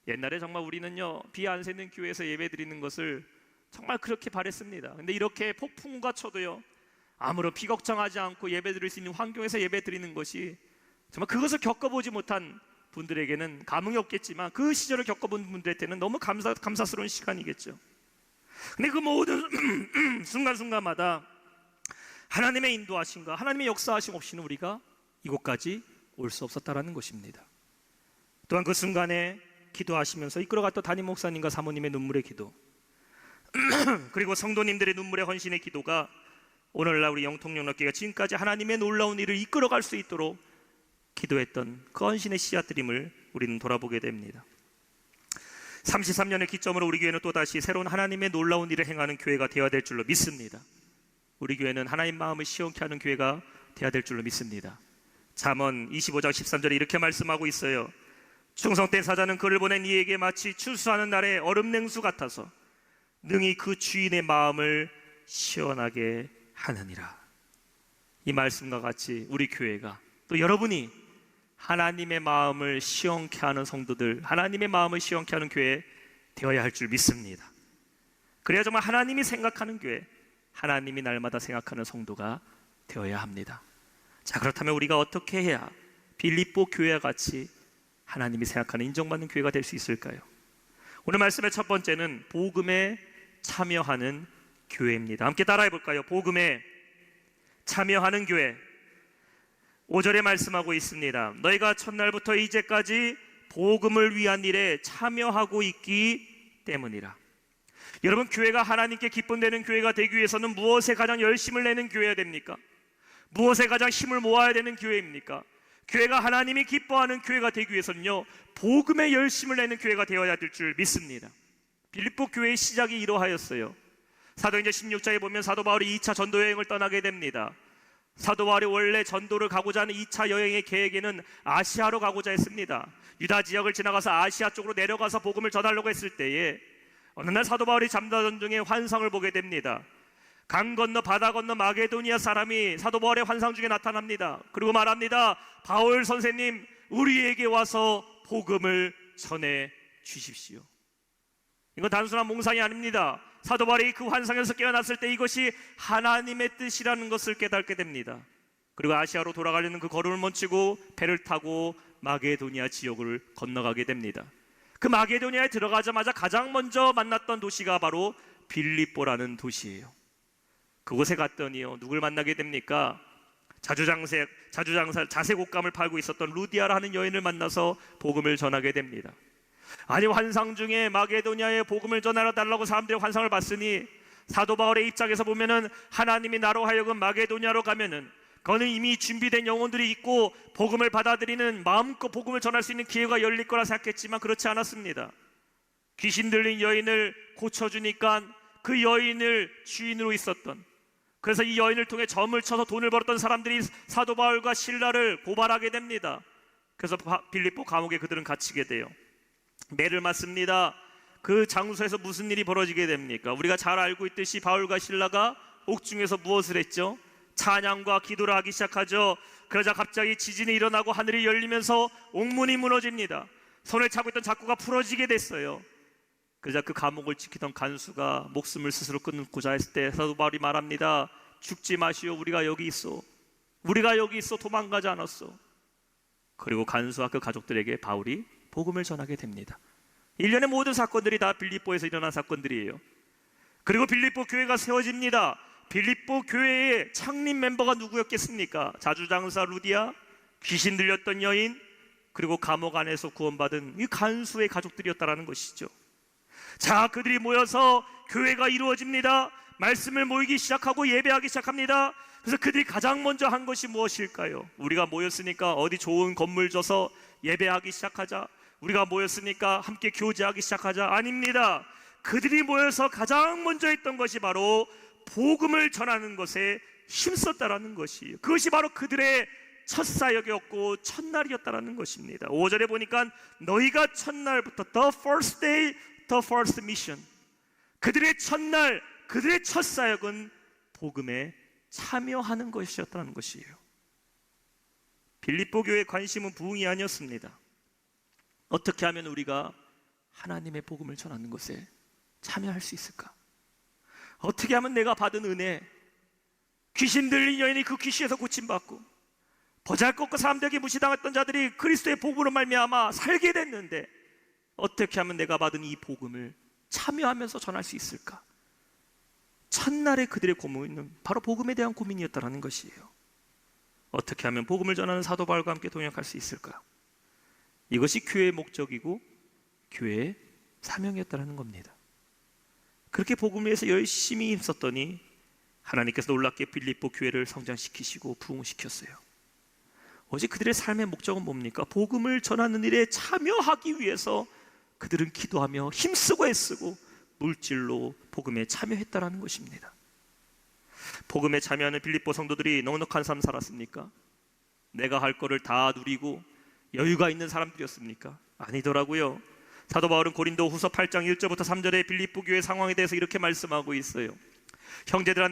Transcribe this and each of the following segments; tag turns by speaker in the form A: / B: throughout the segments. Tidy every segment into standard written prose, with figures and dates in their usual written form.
A: 옛날에 정말 우리는요, 비 안 새는 교회에서 예배 드리는 것을 정말 그렇게 바랬습니다. 근데 이렇게 폭풍우가 쳐도요, 아무런 비 걱정하지 않고 예배 드릴 수 있는 환경에서 예배 드리는 것이 정말 그것을 겪어보지 못한 분들에게는 감흥이 없겠지만, 그 시절을 겪어본 분들한테는 너무 감사스러운 시간이겠죠. 근데 그 모든 순간순간마다 하나님의 인도하심과 하나님의 역사하심 없이는 우리가 이곳까지 올 수 없었다라는 것입니다. 또한 그 순간에 기도하시면서 이끌어갔던 담임 목사님과 사모님의 눈물의 기도, 그리고 성도님들의 눈물의 헌신의 기도가 오늘날 우리 영통영락교회가 지금까지 하나님의 놀라운 일을 이끌어갈 수 있도록 기도했던 그 헌신의 씨앗들임을 우리는 돌아보게 됩니다. 33년의 기점으로 우리 교회는 또다시 새로운 하나님의 놀라운 일을 행하는 교회가 되어야 될 줄로 믿습니다. 우리 교회는 하나님 마음을 시원케 하는 교회가 되어야 될 줄로 믿습니다. 잠언 25장 13절에 이렇게 말씀하고 있어요. 충성된 사자는 그를 보낸 이에게 마치 추수하는 날의 얼음 냉수 같아서 능히 그 주인의 마음을 시원하게 하느니라. 이 말씀과 같이 우리 교회가, 또 여러분이 하나님의 마음을 시원케 하는 성도들, 하나님의 마음을 시원케 하는 교회 되어야 할 줄 믿습니다. 그래야 정말 하나님이 생각하는 교회, 하나님이 날마다 생각하는 성도가 되어야 합니다. 자, 그렇다면 우리가 어떻게 해야 빌립보 교회와 같이 하나님이 생각하는 인정받는 교회가 될 수 있을까요? 오늘 말씀의 첫 번째는 복음에 참여하는 교회입니다. 함께 따라해 볼까요? 복음에 참여하는 교회. 5절에 말씀하고 있습니다. 너희가 첫날부터 이제까지 복음을 위한 일에 참여하고 있기 때문이라. 여러분, 교회가 하나님께 기쁨되는 교회가 되기 위해서는 무엇에 가장 열심을 내는 교회가 됩니까? 무엇에 가장 힘을 모아야 되는 교회입니까? 교회가 하나님이 기뻐하는 교회가 되기 위해서는요, 복음에 열심을 내는 교회가 되어야 될 줄 믿습니다. 빌립보 교회의 시작이 이러하였어요. 사도행전 16장에 보면 사도 바울이 2차 전도 여행을 떠나게 됩니다. 사도 바울이 원래 전도를 가고자 하는 2차 여행의 계획에는 아시아로 가고자 했습니다. 유다 지역을 지나가서 아시아 쪽으로 내려가서 복음을 전하려고 했을 때에 어느 날 사도 바울이 잠자던 중에 환상을 보게 됩니다. 강 건너 바다 건너 마게도니아 사람이 사도 바울의 환상 중에 나타납니다. 그리고 말합니다. 바울 선생님, 우리에게 와서 복음을 전해 주십시오. 이건 단순한 몽상이 아닙니다. 사도 바울이 그 환상에서 깨어났을 때 이것이 하나님의 뜻이라는 것을 깨닫게 됩니다. 그리고 아시아로 돌아가려는 그 걸음을 멈추고 배를 타고 마게도니아 지역을 건너가게 됩니다. 그 마게도니아에 들어가자마자 가장 먼저 만났던 도시가 바로 빌립보라는 도시예요. 그곳에 갔더니요, 누굴 만나게 됩니까? 자색 옷감을 팔고 있었던 루디아라는 여인을 만나서 복음을 전하게 됩니다. 아니, 환상 중에 마게도니아에 복음을 전하러 달라고 사람들이 환상을 봤으니 사도 바울의 입장에서 보면은 하나님이 나로 하여금 마게도니아로 가면은 거는 이미 준비된 영혼들이 있고 복음을 받아들이는, 마음껏 복음을 전할 수 있는 기회가 열릴 거라 생각했지만 그렇지 않았습니다. 귀신 들린 여인을 고쳐주니까 그 여인을 주인으로 있었던, 그래서 이 여인을 통해 점을 쳐서 돈을 벌었던 사람들이 사도 바울과 실라를 고발하게 됩니다. 그래서 빌립보 감옥에 그들은 갇히게 돼요. 매를 맞습니다. 그 장소에서 무슨 일이 벌어지게 됩니까? 우리가 잘 알고 있듯이 바울과 실라가 옥중에서 무엇을 했죠? 찬양과 기도를 하기 시작하죠. 그러자 갑자기 지진이 일어나고 하늘이 열리면서 옥문이 무너집니다. 손에 차고 있던 자꾸가 풀어지게 됐어요. 그러자 그 감옥을 지키던 간수가 목숨을 스스로 끊고자 했을 때 사도 바울이 말합니다. 죽지 마시오. 우리가 여기 있어. 우리가 여기 있어. 도망가지 않았어. 그리고 간수와 그 가족들에게 바울이 복음을 전하게 됩니다. 일련의 모든 사건들이 다 빌립보에서 일어난 사건들이에요. 그리고 빌립보 교회가 세워집니다. 빌립보 교회의 창립 멤버가 누구였겠습니까? 자주장사 루디아, 귀신 들렸던 여인, 그리고 감옥 안에서 구원받은 이 간수의 가족들이었다라는 것이죠. 자, 그들이 모여서 교회가 이루어집니다. 말씀을 모이기 시작하고 예배하기 시작합니다. 그래서 그들이 가장 먼저 한 것이 무엇일까요? 우리가 모였으니까 어디 좋은 건물 줘서 예배하기 시작하자, 우리가 모였으니까 함께 교제하기 시작하자, 아닙니다. 그들이 모여서 가장 먼저 했던 것이 바로 복음을 전하는 것에 힘썼다라는 것이에요. 그것이 바로 그들의 첫 사역이었고 첫날이었다라는 것입니다. 5절에 보니까 너희가 첫날부터 the first day, the first mission, 그들의 첫날, 그들의 첫 사역은 복음에 참여하는 것이었다는 것이에요. 빌립보 교회의 관심은 부흥이 아니었습니다. 어떻게 하면 우리가 하나님의 복음을 전하는 것에 참여할 수 있을까? 어떻게 하면 내가 받은 은혜, 귀신 들린 여인이 그 귀신에서 고침받고 보잘것없고 사람들에게 무시당했던 자들이 그리스도의 복음으로 말미암아 살게 됐는데, 어떻게 하면 내가 받은 이 복음을 참여하면서 전할 수 있을까? 첫날에 그들의 고민은 바로 복음에 대한 고민이었다는 것이에요. 어떻게 하면 복음을 전하는 사도 바울과 함께 동역할 수 있을까? 이것이 교회의 목적이고 교회의 사명이었다는 겁니다. 그렇게 복음을 위해서 열심히 힘썼더니 하나님께서 놀랍게 빌립보 교회를 성장시키시고 부흥시켰어요. 오직 그들의 삶의 목적은 뭡니까? 복음을 전하는 일에 참여하기 위해서 그들은 기도하며 힘쓰고 애쓰고 물질로 복음에 참여했다라는 것입니다. 복음에 참여하는 빌립보 성도들이 넉넉한 삶 살았습니까? 내가 할 거를 다 누리고 여유가 있는 사람들이었습니까? 아니더라고요. 사도 바울은 고린도 후서 8장 1절부터 3절의 빌립보 교회 상황에 대해서 이렇게 말씀하고 있어요. 형제들아,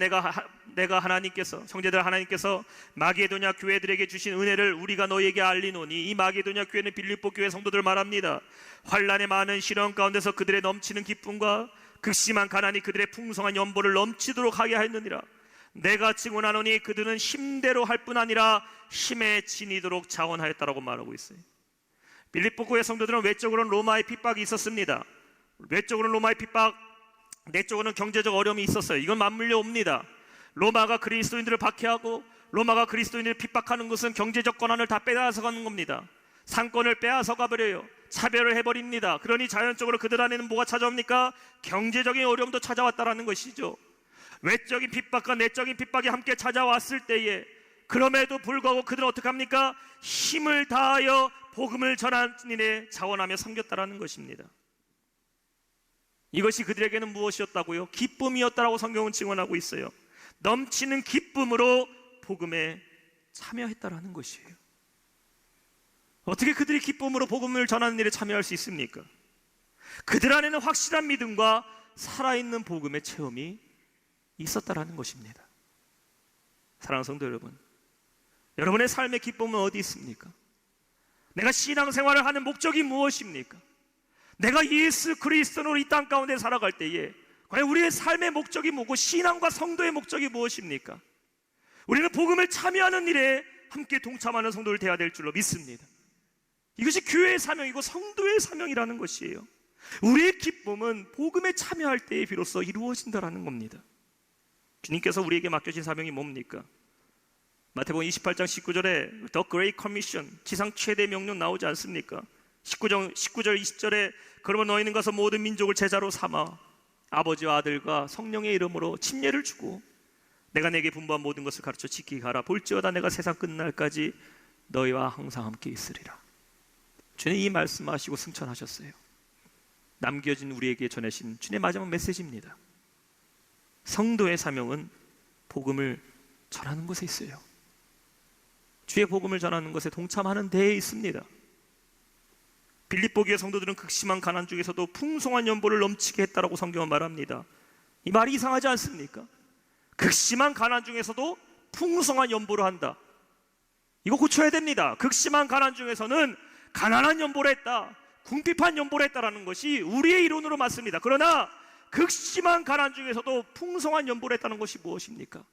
A: 하나님께서 마게도냐 교회들에게 주신 은혜를 우리가 너에게 알리노니, 이 마게도냐 교회는 빌립보 교회 성도들 말합니다. 환난의 많은 시련 가운데서 그들의 넘치는 기쁨과 극심한 가난이 그들의 풍성한 연보를 넘치도록 하게 하였느니라. 내가 증언하노니 그들은 힘대로 할 뿐 아니라 힘에 지니도록 자원하였다라고 말하고 있어요. 빌립보 교회 성도들은 외적으로는 로마의 핍박이 있었습니다. 외적으로는 로마의 핍박, 내적으로는 경제적 어려움이 있었어요. 이건 맞물려 옵니다. 로마가 그리스도인들을 박해하고 로마가 그리스도인들을 핍박하는 것은 경제적 권한을 다 빼앗아가는 겁니다. 상권을 빼앗아가 버려요. 차별을 해버립니다. 그러니 자연적으로 그들 안에는 뭐가 찾아옵니까? 경제적인 어려움도 찾아왔다라는 것이죠. 외적인 핍박과 내적인 핍박이 함께 찾아왔을 때에, 그럼에도 불구하고 그들은 어떻게 합니까? 힘을 다하여 복음을 전하는 일에 자원하며 섬겼다라는 것입니다. 이것이 그들에게는 무엇이었다고요? 기쁨이었다라고 성경은 증언하고 있어요. 넘치는 기쁨으로 복음에 참여했다라는 것이에요. 어떻게 그들이 기쁨으로 복음을 전하는 일에 참여할 수 있습니까? 그들 안에는 확실한 믿음과 살아있는 복음의 체험이 있었다라는 것입니다. 사랑하는 성도 여러분, 여러분의 삶의 기쁨은 어디 있습니까? 내가 신앙생활을 하는 목적이 무엇입니까? 내가 예수 그리스도로 이 땅 가운데 살아갈 때에 과연 우리의 삶의 목적이 뭐고 신앙과 성도의 목적이 무엇입니까? 우리는 복음을 참여하는 일에 함께 동참하는 성도를 되어야 될 줄로 믿습니다. 이것이 교회의 사명이고 성도의 사명이라는 것이에요. 우리의 기쁨은 복음에 참여할 때에 비로소 이루어진다라는 겁니다. 주님께서 우리에게 맡겨진 사명이 뭡니까? 마태복음 28장 19절에 The Great Commission, 지상 최대 명령 나오지 않습니까? 19절 20절에 그러면 너희는 가서 모든 민족을 제자로 삼아 아버지와 아들과 성령의 이름으로 침례를 주고 내가 내게 분부한 모든 것을 가르쳐 지키게 하라. 볼지어다 내가 세상 끝날까지 너희와 항상 함께 있으리라. 주님 이 말씀하시고 승천하셨어요. 남겨진 우리에게 전하신 주님의 마지막 메시지입니다. 성도의 사명은 복음을 전하는 곳에 있어요. 주의 복음을 전하는 것에 동참하는 데에 있습니다. 빌립보 교회 성도들은 극심한 가난 중에서도 풍성한 연보를 넘치게 했다라고 성경은 말합니다. 이 말이 이상하지 않습니까? 극심한 가난 중에서도 풍성한 연보를 한다. 이거 고쳐야 됩니다. 극심한 가난 중에서는 가난한 연보를 했다, 궁핍한 연보를 했다라는 것이 우리의 이론으로 맞습니다. 그러나 극심한 가난 중에서도 풍성한 연보를 했다는 것이 무엇입니까?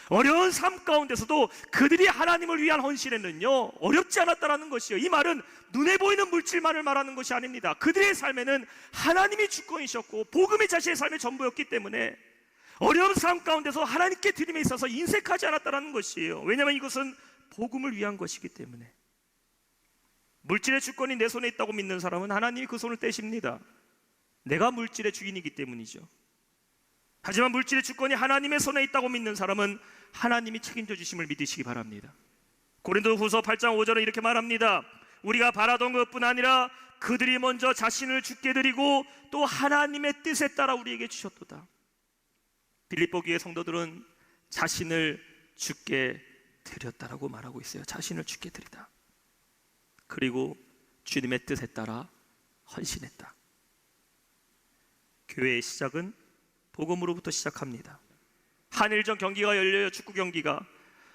A: 어려운 삶 가운데서도 그들이 하나님을 위한 헌신에는요 어렵지 않았다라는 것이요. 이 말은 눈에 보이는 물질만을 말하는 것이 아닙니다. 그들의 삶에는 하나님이 주권이셨고 복음이 자신의 삶의 전부였기 때문에 어려운 삶 가운데서 하나님께 드림에 있어서 인색하지 않았다라는 것이에요. 왜냐하면 이것은 복음을 위한 것이기 때문에. 물질의 주권이 내 손에 있다고 믿는 사람은 하나님이 그 손을 떼십니다. 내가 물질의 주인이기 때문이죠. 하지만 물질의 주권이 하나님의 손에 있다고 믿는 사람은 하나님이 책임져 주심을 믿으시기 바랍니다. 고린도후서 8장 5절은 이렇게 말합니다. 우리가 바라던 것뿐 아니라 그들이 먼저 자신을 주께 드리고 또 하나님의 뜻에 따라 우리에게 주셨도다. 빌립보 교회 성도들은 자신을 주께 드렸다라고 말하고 있어요. 자신을 주께 드리다. 그리고 주님의 뜻에 따라 헌신했다. 교회의 시작은 복음으로부터 시작합니다. 한일전 경기가 열려요. 축구 경기가.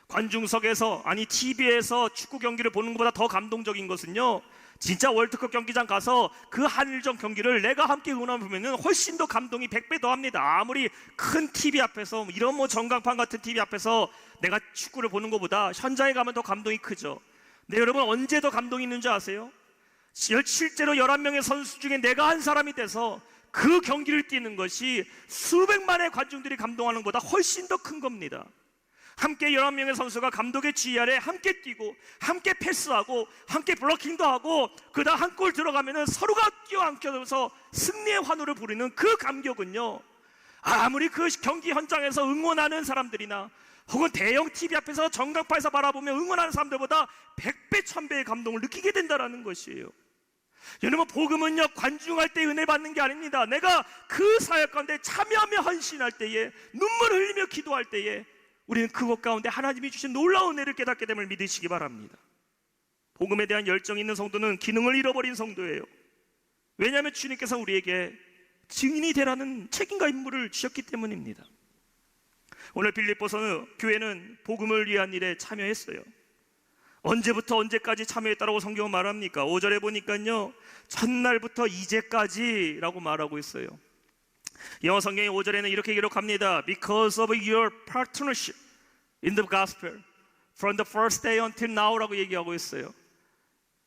A: 관중석에서, 아니 TV에서 축구 경기를 보는 것보다 더 감동적인 것은요, 진짜 월드컵 경기장 가서 그 한일전 경기를 내가 함께 응원하면 훨씬 더 감동이 100배 더 합니다. 아무리 큰 TV 앞에서 이런 전광판 같은 TV 앞에서 내가 축구를 보는 것보다 현장에 가면 더 감동이 크죠. 근데 여러분, 언제 더 감동이 있는 줄 아세요? 실제로 11명의 선수 중에 내가 한 사람이 돼서 그 경기를 뛰는 것이 수백만의 관중들이 감동하는 것보다 훨씬 더 큰 겁니다. 함께 11명의 선수가 감독의 지휘 아래 함께 뛰고 함께 패스하고 함께 블로킹도 하고 그다음 한 골 들어가면 서로가 뛰어안겨서 승리의 환호를 부르는 그 감격은요, 아무리 그 경기 현장에서 응원하는 사람들이나 혹은 대형 TV 앞에서 전광판에서 바라보며 응원하는 사람들보다 100배, 1000배의 감동을 느끼게 된다는 것이에요. 여러분, 복음은요, 관중할 때 은혜 받는 게 아닙니다. 내가 그 사역 가운데 참여하며 헌신할 때에, 눈물 흘리며 기도할 때에 우리는 그것 가운데 하나님이 주신 놀라운 은혜를 깨닫게 됨을 믿으시기 바랍니다. 복음에 대한 열정이 있는 성도는 기능을 잃어버린 성도예요. 왜냐하면 주님께서 우리에게 증인이 되라는 책임과 임무를 주셨기 때문입니다. 오늘 빌립보서 교회는 복음을 위한 일에 참여했어요. 언제부터 언제까지 참여했다라고 성경은 말합니까? 5절에 보니까요, 첫날부터 이제까지라고 말하고 있어요. 영어 성경의 5절에는 이렇게 기록합니다. Because of your partnership in the gospel from the first day until now라고 얘기하고 있어요.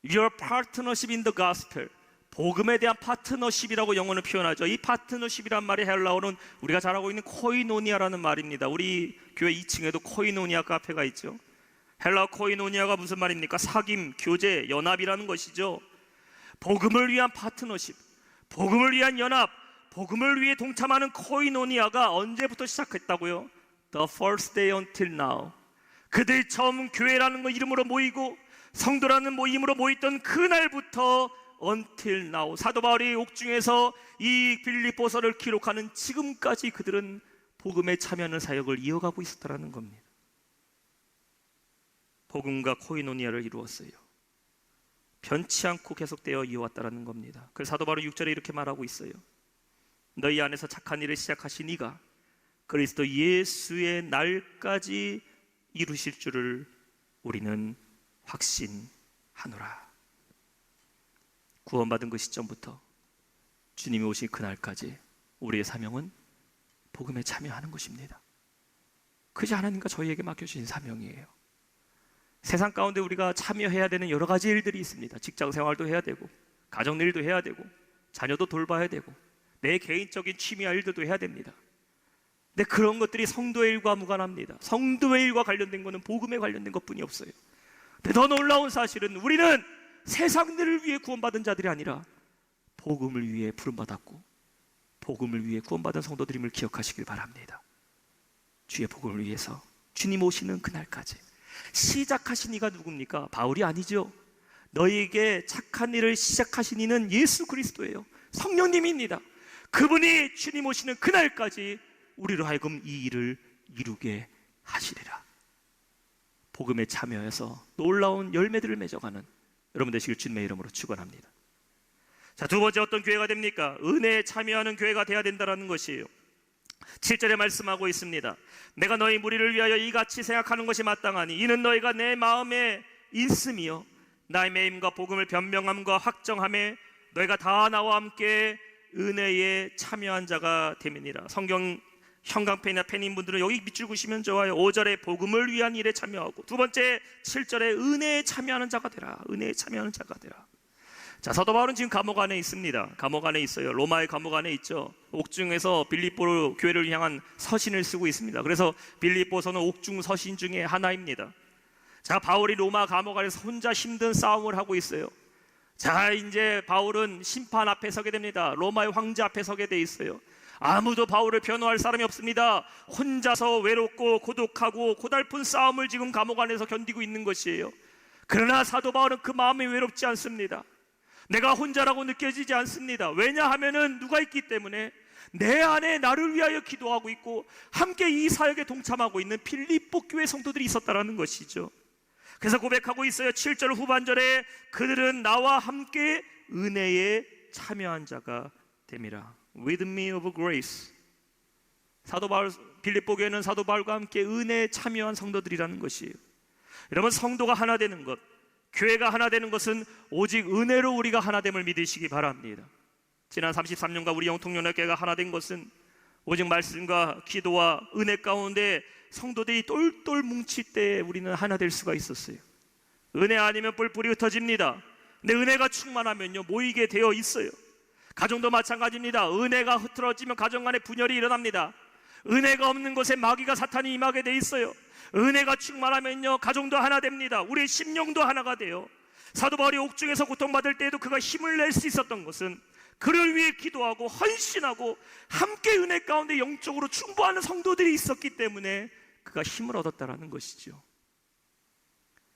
A: Your partnership in the gospel, 복음에 대한 파트너십이라고 영어는 표현하죠. 이 파트너십이란 말이 헬라어는 우리가 잘 알고 있는 코이노니아라는 말입니다. 우리 교회 2층에도 코이노니아 카페가 있죠. 헬라어 코이노니아가 무슨 말입니까? 사귐, 교제, 연합이라는 것이죠. 복음을 위한 파트너십, 복음을 위한 연합, 복음을 위해 동참하는 코이노니아가 언제부터 시작했다고요? The first day until now. 그들 처음 교회라는 거 이름으로 모이고 성도라는 모임으로 모였던 그날부터 until now, 사도 바울이 옥중에서 이 빌립보서를 기록하는 지금까지 그들은 복음에 참여하는 사역을 이어가고 있었다는 겁니다. 복음과 코이노니아를 이루었어요. 변치 않고 계속되어 이어왔다는 겁니다. 그래서 사도 바울은 6절에 이렇게 말하고 있어요. 너희 안에서 착한 일을 시작하신 이가 그리스도 예수의 날까지 이루실 줄을 우리는 확신하노라. 구원받은 그 시점부터 주님이 오신 그날까지 우리의 사명은 복음에 참여하는 것입니다. 그것이 하나님과 저희에게 맡겨주신 사명이에요. 세상 가운데 우리가 참여해야 되는 여러 가지 일들이 있습니다. 직장 생활도 해야 되고, 가정 일도 해야 되고, 자녀도 돌봐야 되고, 내 개인적인 취미와 일들도 해야 됩니다. 근데 그런 것들이 성도의 일과 무관합니다. 성도의 일과 관련된 것은 복음에 관련된 것뿐이 없어요. 근데 더 놀라운 사실은 우리는 세상들을 위해 구원받은 자들이 아니라 복음을 위해 부름받았고 복음을 위해 구원받은 성도들임을 기억하시길 바랍니다. 주의 복음을 위해서 주님 오시는 그날까지 시작하신 이가 누굽니까? 바울이 아니죠. 너희에게 착한 일을 시작하신 이는 예수 그리스도예요. 성령님입니다. 그분이 주님 오시는 그날까지 우리로 하여금 이 일을 이루게 하시리라. 복음에 참여해서 놀라운 열매들을 맺어가는 여러분 되시길 주님의 이름으로 축원합니다. 자, 두 번째 어떤 교회가 됩니까? 은혜에 참여하는 교회가 돼야 된다는 것이에요. 7절에 말씀하고 있습니다. 내가 너희 무리를 위하여 이같이 생각하는 것이 마땅하니 이는 너희가 내 마음에 있음이요 나의 매임과 복음을 변명함과 확정함에 너희가 다 나와 함께 은혜에 참여한 자가 됨이니라. 성경 형광펜이나 펜인 분들은 여기 밑줄 그시면 좋아요. 5절에 복음을 위한 일에 참여하고, 두 번째 7절에 은혜에 참여하는 자가 되라. 은혜에 참여하는 자가 되라. 자, 사도 바울은 지금 감옥 안에 있습니다. 감옥 안에 있어요. 로마의 감옥 안에 있죠. 옥중에서 빌립보 교회를 향한 서신을 쓰고 있습니다. 그래서 빌립보서는 옥중 서신 중에 하나입니다. 자, 바울이 로마 감옥 안에서 혼자 힘든 싸움을 하고 있어요. 자, 이제 바울은 심판 앞에 서게 됩니다. 로마의 황제 앞에 서게 돼 있어요. 아무도 바울을 변호할 사람이 없습니다. 혼자서 외롭고 고독하고 고달픈 싸움을 지금 감옥 안에서 견디고 있는 것이에요. 그러나 사도 바울은 그 마음이 외롭지 않습니다. 내가 혼자라고 느껴지지 않습니다. 왜냐하면은 누가 있기 때문에 내 안에 나를 위하여 기도하고 있고 함께 이 사역에 동참하고 있는 빌립보 교회 성도들이 있었다라는 것이죠. 그래서 고백하고 있어요. 7절 후반절에 그들은 나와 함께 은혜에 참여한 자가 됨이라. With me of grace. 사도 바울, 빌립보 교회는 사도 바울과 함께 은혜에 참여한 성도들이라는 것이에요. 여러분, 성도가 하나 되는 것, 교회가 하나 되는 것은 오직 은혜로 우리가 하나됨을 믿으시기 바랍니다. 지난 33년간 우리 영통연합교회가 하나 된 것은 오직 말씀과 기도와 은혜 가운데 성도들이 똘똘 뭉칠 때 우리는 하나 될 수가 있었어요. 은혜 아니면 뿔뿔이 흩어집니다. 근데 은혜가 충만하면요, 모이게 되어 있어요. 가정도 마찬가지입니다. 은혜가 흐트러지면 가정 간에 분열이 일어납니다. 은혜가 없는 곳에 마귀가 사탄이 임하게 돼 있어요. 은혜가 충만하면요, 가정도 하나 됩니다. 우리의 심령도 하나가 돼요. 사도 바울이 옥중에서 고통받을 때에도 그가 힘을 낼 수 있었던 것은 그를 위해 기도하고 헌신하고 함께 은혜 가운데 영적으로 충분하는 성도들이 있었기 때문에 그가 힘을 얻었다라는 것이죠.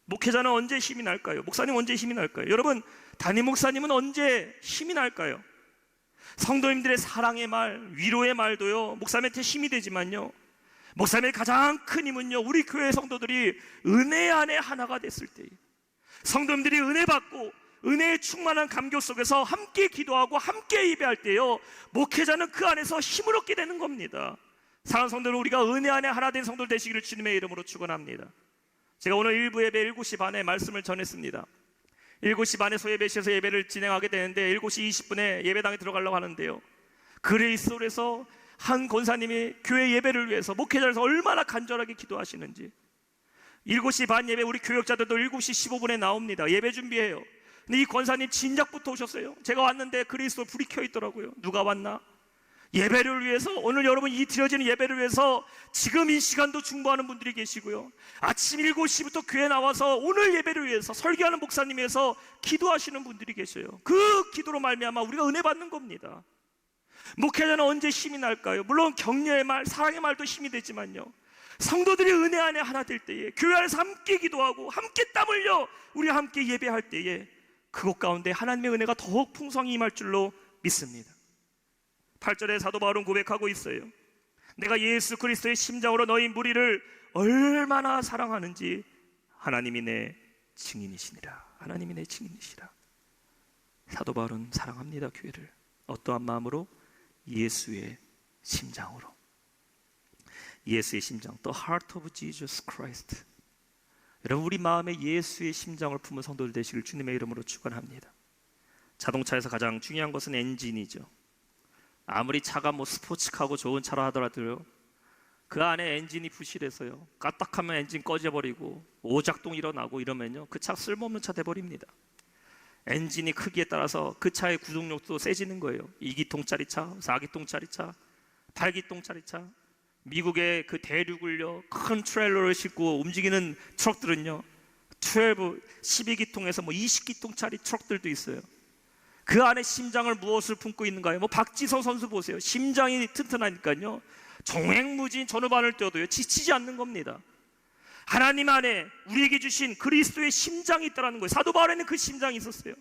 A: 목회자는 언제 힘이 날까요? 목사님 언제 힘이 날까요? 여러분, 담임 목사님은 언제 힘이 날까요? 성도님들의 사랑의 말, 위로의 말도요, 목사님한테 힘이 되지만요, 목사님의 가장 큰 힘은요, 우리 교회 성도들이 은혜 안에 하나가 됐을 때예요. 성도님들이 은혜 받고 은혜의 충만한 감격 속에서 함께 기도하고 함께 예배할 때요, 목회자는 그 안에서 힘을 얻게 되는 겁니다. 사랑하는 성도들, 우리가 은혜 안에 하나 된 성도들 되시기를 주님의 이름으로 축원합니다. 제가 오늘 일부 예배 7시 반에 말씀을 전했습니다. 7시 반에 소예배실에서 예배를 진행하게 되는데 7시 20분에 예배당에 들어가려고 하는데요, 그리스도에서 한 권사님이 교회 예배를 위해서 목회자에서 얼마나 간절하게 기도하시는지, 7시 반 예배 우리 교역자들도 7시 15분에 나옵니다. 예배 준비해요. 근데 이 권사님 진작부터 오셨어요. 제가 왔는데 그리스도 불이 켜 있더라고요. 누가 왔나? 예배를 위해서, 오늘 여러분 이 드려지는 예배를 위해서 지금 이 시간도 중보하는 분들이 계시고요, 아침 7시부터 교회 나와서 오늘 예배를 위해서 설교하는 목사님 위해서 기도하시는 분들이 계셔요. 그 기도로 말미암아 우리가 은혜 받는 겁니다. 목회자는 언제 힘이 날까요? 물론 격려의 말, 사랑의 말도 힘이 되지만요, 성도들이 은혜 안에 하나 될 때에, 교회 안에서 함께 기도하고 함께 땀 흘려 우리 함께 예배할 때에 그곳 가운데 하나님의 은혜가 더욱 풍성히 임할 줄로 믿습니다. 8절에 사도 바울은 고백하고 있어요. 내가 예수 그리스도의 심장으로 너희 무리를 얼마나 사랑하는지 하나님이 내 증인이시니라. 하나님이 내 증인이시라. 사도 바울은 사랑합니다, 교회를. 어떠한 마음으로? 예수의 심장으로. 예수의 심장, The heart of Jesus Christ. 여러분, 우리 마음에 예수의 심장을 품은 성도들 되시길 주님의 이름으로 축원합니다. 자동차에서 가장 중요한 것은 엔진이죠. 아무리 차가 스포츠카고 좋은 차라 하더라도요, 그 안에 엔진이 부실해서요, 까딱하면 엔진 꺼져버리고 오작동 일어나고 이러면요, 그 차 쓸모없는 차 돼버립니다. 엔진이 크기에 따라서 그 차의 구동력도 세지는 거예요. 2기통짜리 차, 4기통짜리 차, 8기통짜리 차. 미국의 그 대륙을요, 큰 트레일러를 싣고 움직이는 트럭들은요, 12기통에서 20기통짜리 트럭들도 있어요. 그 안에 심장을 무엇을 품고 있는가요? 박지성 선수 보세요. 심장이 튼튼하니까요, 종횡무진 전후반을 뛰어도요, 지치지 않는 겁니다. 하나님 안에 우리에게 주신 그리스도의 심장이 있다는 거예요. 사도 바울에는 그 심장이 있었어요.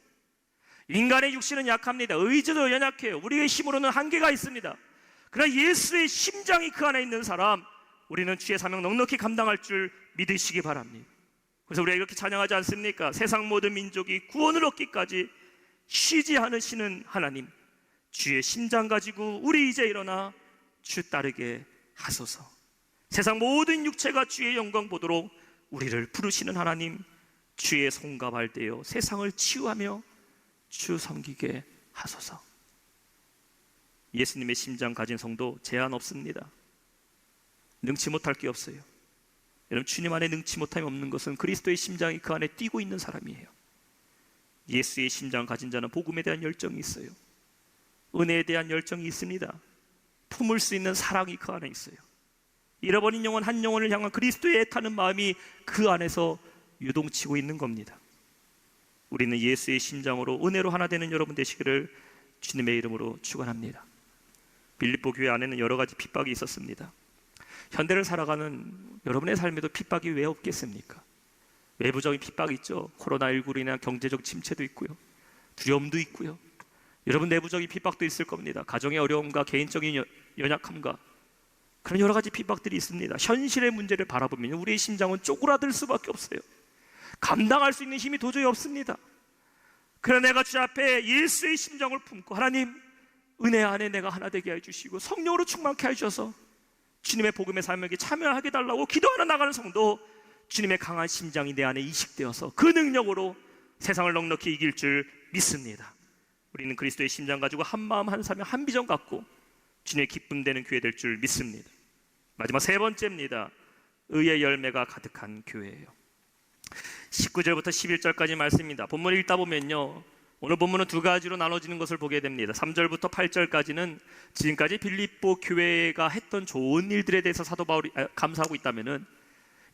A: 인간의 육신은 약합니다. 의지도 연약해요. 우리의 힘으로는 한계가 있습니다. 그러나 예수의 심장이 그 안에 있는 사람, 우리는 주의 사명 넉넉히 감당할 줄 믿으시기 바랍니다. 그래서 우리가 이렇게 찬양하지 않습니까? 세상 모든 민족이 구원을 얻기까지 쉬지 않으시는 하나님, 주의 심장 가지고 우리 이제 일어나 주 따르게 하소서. 세상 모든 육체가 주의 영광 보도록 우리를 부르시는 하나님, 주의 손과 발 떼어 세상을 치유하며 주 섬기게 하소서. 예수님의 심장 가진 성도 제한 없습니다. 능치 못할 게 없어요. 여러분, 주님 안에 능치 못함이 없는 것은 그리스도의 심장이 그 안에 뛰고 있는 사람이에요. 예수의 심장 가진 자는 복음에 대한 열정이 있어요. 은혜에 대한 열정이 있습니다. 품을 수 있는 사랑이 그 안에 있어요. 잃어버린 영혼 한 영혼을 향한 그리스도의 애타는 마음이 그 안에서 유동치고 있는 겁니다. 우리는 예수의 심장으로 은혜로 하나 되는 여러분 되시기를 주님의 이름으로 축원합니다. 빌립보 교회 안에는 여러 가지 핍박이 있었습니다. 현대를 살아가는 여러분의 삶에도 핍박이 왜 없겠습니까? 외부적인 핍박이 있죠. 코로나19로 인한 경제적 침체도 있고요, 두려움도 있고요, 여러분 내부적인 핍박도 있을 겁니다. 가정의 어려움과 개인적인 연약함과 그런 여러 가지 핍박들이 있습니다. 현실의 문제를 바라보면 우리의 심장은 쪼그라들 수밖에 없어요. 감당할 수 있는 힘이 도저히 없습니다. 그러나 내가 주 앞에 예수의 심장을 품고, 하나님 은혜 안에 내가 하나 되게 해주시고 성령으로 충만케 해주셔서 주님의 복음의 삶에게 참여하게 달라고 기도하러 나가는 성도, 주님의 강한 심장이 내 안에 이식되어서 그 능력으로 세상을 넉넉히 이길 줄 믿습니다. 우리는 그리스도의 심장 가지고 한 마음 한 사명 한 비전 갖고 주님의 기쁨 되는 교회 될 줄 믿습니다. 마지막 세 번째입니다. 의의 열매가 가득한 교회예요. 19절부터 11절까지 말씀입니다. 본문을 읽다 보면요, 오늘 본문은 두 가지로 나눠지는 것을 보게 됩니다. 3절부터 8절까지는 지금까지 빌립보 교회가 했던 좋은 일들에 대해서 사도 바울이 감사하고 있다면은,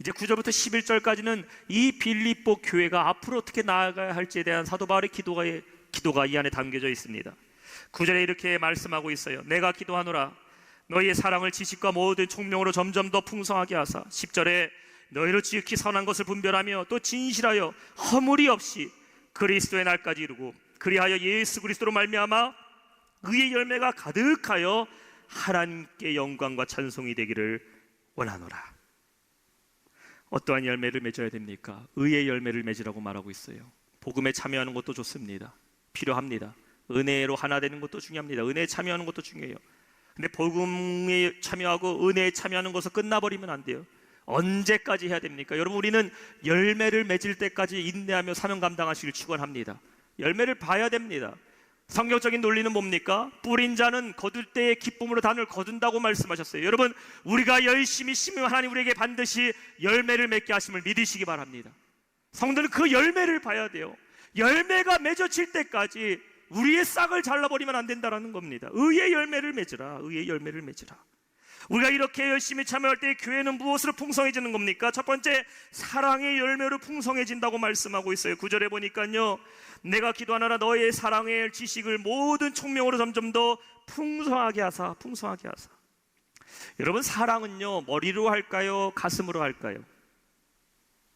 A: 이제 9절부터 11절까지는 이 빌립보 교회가 앞으로 어떻게 나아가야 할지에 대한 사도 바울의 기도가 이 안에 담겨져 있습니다. 9절에 이렇게 말씀하고 있어요. 내가 기도하노라 너희의 사랑을 지식과 모든 총명으로 점점 더 풍성하게 하사. 10절에 너희로 지극히 선한 것을 분별하며 또 진실하여 허물이 없이 그리스도의 날까지 이루고 그리하여 예수 그리스도로 말미암아 의의 열매가 가득하여 하나님께 영광과 찬송이 되기를 원하노라. 어떠한 열매를 맺어야 됩니까? 의의 열매를 맺으라고 말하고 있어요. 복음에 참여하는 것도 좋습니다. 필요합니다. 은혜로 하나 되는 것도 중요합니다. 은혜에 참여하는 것도 중요해요. 근데 복음에 참여하고 은혜에 참여하는 것은 끝나버리면 안 돼요. 언제까지 해야 됩니까? 여러분, 우리는 열매를 맺을 때까지 인내하며 사명 감당하시길 축원합니다. 열매를 봐야 됩니다. 성경적인 논리는 뭡니까? 뿌린 자는 거둘 때의 기쁨으로 단을 거둔다고 말씀하셨어요. 여러분, 우리가 열심히 심으면 하나님 우리에게 반드시 열매를 맺게 하심을 믿으시기 바랍니다. 성도는 그 열매를 봐야 돼요. 열매가 맺어질 때까지 우리의 싹을 잘라버리면 안 된다는 겁니다. 의의 열매를 맺으라. 의의 열매를 맺으라. 우리가 이렇게 열심히 참여할 때 교회는 무엇으로 풍성해지는 겁니까? 첫 번째, 사랑의 열매로 풍성해진다고 말씀하고 있어요. 9절에 보니까요, 내가 기도하노라 너의 사랑의 지식을 모든 총명으로 점점 더 풍성하게 하사. 풍성하게 하사. 여러분, 사랑은요, 머리로 할까요? 가슴으로 할까요?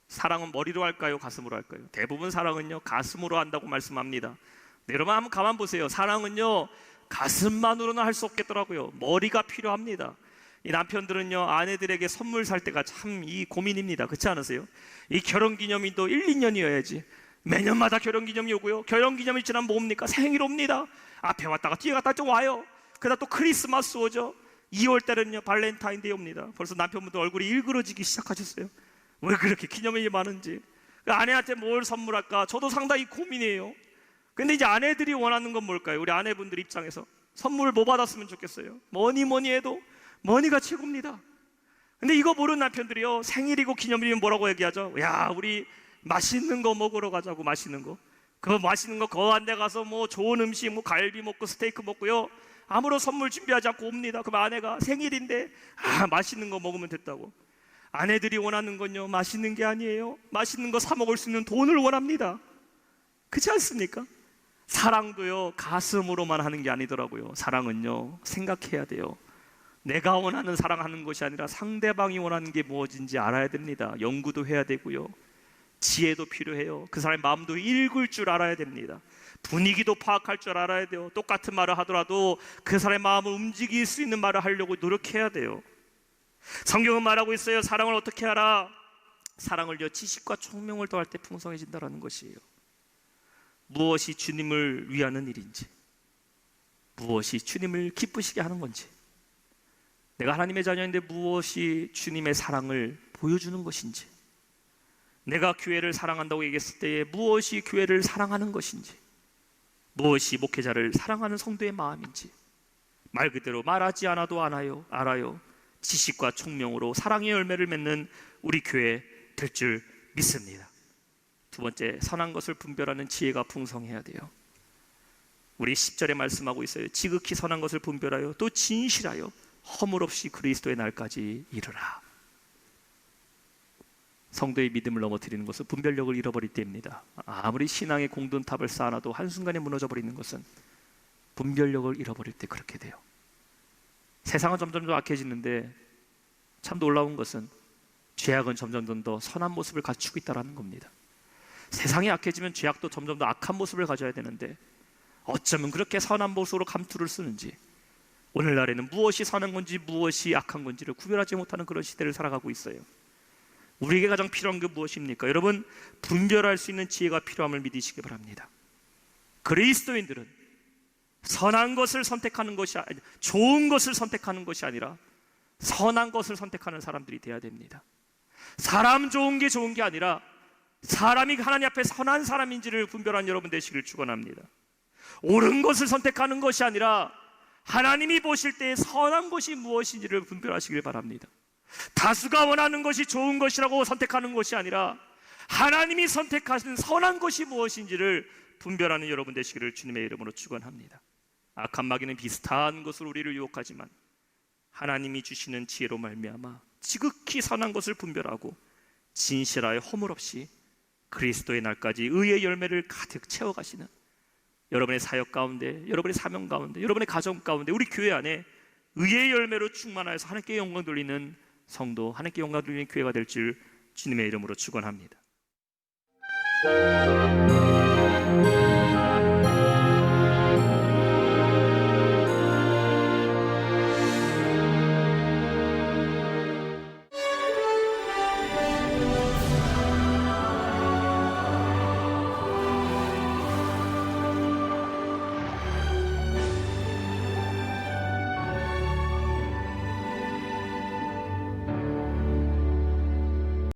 A: 사랑은 머리로 할까요? 가슴으로 할까요? 대부분 사랑은요, 가슴으로 한다고 말씀합니다. 네, 여러분 한번 가만 보세요. 사랑은요, 가슴만으로는 할 수 없겠더라고요. 머리가 필요합니다. 이 남편들은요, 아내들에게 선물 살 때가 참 이 고민입니다. 그렇지 않으세요? 이 결혼기념일도 1, 2년이어야지 매년마다 결혼기념이 오고요, 결혼기념일 지나면 뭡니까? 생일 옵니다. 앞에 왔다가 뒤에 갔다 좀 와요. 그러다 또 크리스마스 오죠. 2월 달은요 발렌타인데이 옵니다. 벌써 남편분들 얼굴이 일그러지기 시작하셨어요. 왜 그렇게 기념일이 많은지. 아내한테 뭘 선물할까 저도 상당히 고민이에요. 근데 이제 아내들이 원하는 건 뭘까요? 우리 아내분들 입장에서 선물 뭐 받았으면 좋겠어요? 뭐니 해도 머니가 최고입니다. 근데 이거 모르는 남편들이요, 생일이고 기념일이면 뭐라고 얘기하죠? 야, 우리 맛있는 거 먹으러 가자고. 맛있는 거, 그 맛있는 거 거한 데 가서 뭐 좋은 음식, 뭐 갈비 먹고 스테이크 먹고요, 아무런 선물 준비하지 않고 옵니다. 그럼 아내가 생일인데 맛있는 거 먹으면 됐다고. 아내들이 원하는 건요, 맛있는 게 아니에요. 맛있는 거 사 먹을 수 있는 돈을 원합니다. 그렇지 않습니까? 사랑도요, 가슴으로만 하는 게 아니더라고요. 사랑은요, 생각해야 돼요. 내가 원하는 사랑하는 것이 아니라 상대방이 원하는 게 무엇인지 알아야 됩니다. 연구도 해야 되고요, 지혜도 필요해요. 그 사람의 마음도 읽을 줄 알아야 됩니다. 분위기도 파악할 줄 알아야 돼요. 똑같은 말을 하더라도 그 사람의 마음을 움직일 수 있는 말을 하려고 노력해야 돼요. 성경은 말하고 있어요. 사랑을 어떻게 하라? 사랑을요, 지식과 총명을 더할 때 풍성해진다는 것이에요. 무엇이 주님을 위하는 일인지, 무엇이 주님을 기쁘시게 하는 건지, 내가 하나님의 자녀인데 무엇이 주님의 사랑을 보여주는 것인지, 내가 교회를 사랑한다고 얘기했을 때에 무엇이 교회를 사랑하는 것인지, 무엇이 목회자를 사랑하는 성도의 마음인지, 말 그대로 말하지 않아도 알아요. 지식과 총명으로 사랑의 열매를 맺는 우리 교회 될 줄 믿습니다. 두 번째, 선한 것을 분별하는 지혜가 풍성해야 돼요. 우리 10절에 말씀하고 있어요. 지극히 선한 것을 분별하여 또 진실하여 허물 없이 그리스도의 날까지 이르라. 성도의 믿음을 넘어뜨리는 것은 분별력을 잃어버릴 때입니다. 아무리 신앙의 공든탑을 쌓아놔도 한순간에 무너져버리는 것은 분별력을 잃어버릴 때 그렇게 돼요. 세상은 점점 더 악해지는데 참 놀라운 것은 죄악은 점점 더 선한 모습을 갖추고 있다는 겁니다. 세상이 악해지면 죄악도 점점 더 악한 모습을 가져야 되는데 어쩌면 그렇게 선한 모습으로 감투를 쓰는지, 오늘날에는 무엇이 선한 건지 무엇이 악한 건지를 구별하지 못하는 그런 시대를 살아가고 있어요. 우리에게 가장 필요한 게 무엇입니까? 여러분, 분별할 수 있는 지혜가 필요함을 믿으시기 바랍니다. 그리스도인들은 선한 것을 선택하는 것이 아니라, 좋은 것을 선택하는 것이 아니라 선한 것을 선택하는 사람들이 되어야 됩니다. 사람 좋은 게 아니라 사람이 하나님 앞에 선한 사람인지를 분별하는 여러분 되시기를 축원합니다. 옳은 것을 선택하는 것이 아니라 하나님이 보실 때 선한 것이 무엇인지를 분별하시길 바랍니다. 다수가 원하는 것이 좋은 것이라고 선택하는 것이 아니라 하나님이 선택하신 선한 것이 무엇인지를 분별하는 여러분 되시기를 주님의 이름으로 축원합니다. 악한 마귀는 비슷한 것으로 우리를 유혹하지만 하나님이 주시는 지혜로 말미암아 지극히 선한 것을 분별하고 진실하여 허물 없이 그리스도의 날까지 의의 열매를 가득 채워가시는 여러분의 사역 가운데, 여러분의 사명 가운데, 여러분의 가정 가운데, 우리 교회 안에 의의 열매로 충만하여서 하나님께 영광 돌리는 성도, 하나님께 영광 돌리는 교회가 될 줄 주님의 이름으로 축원합니다.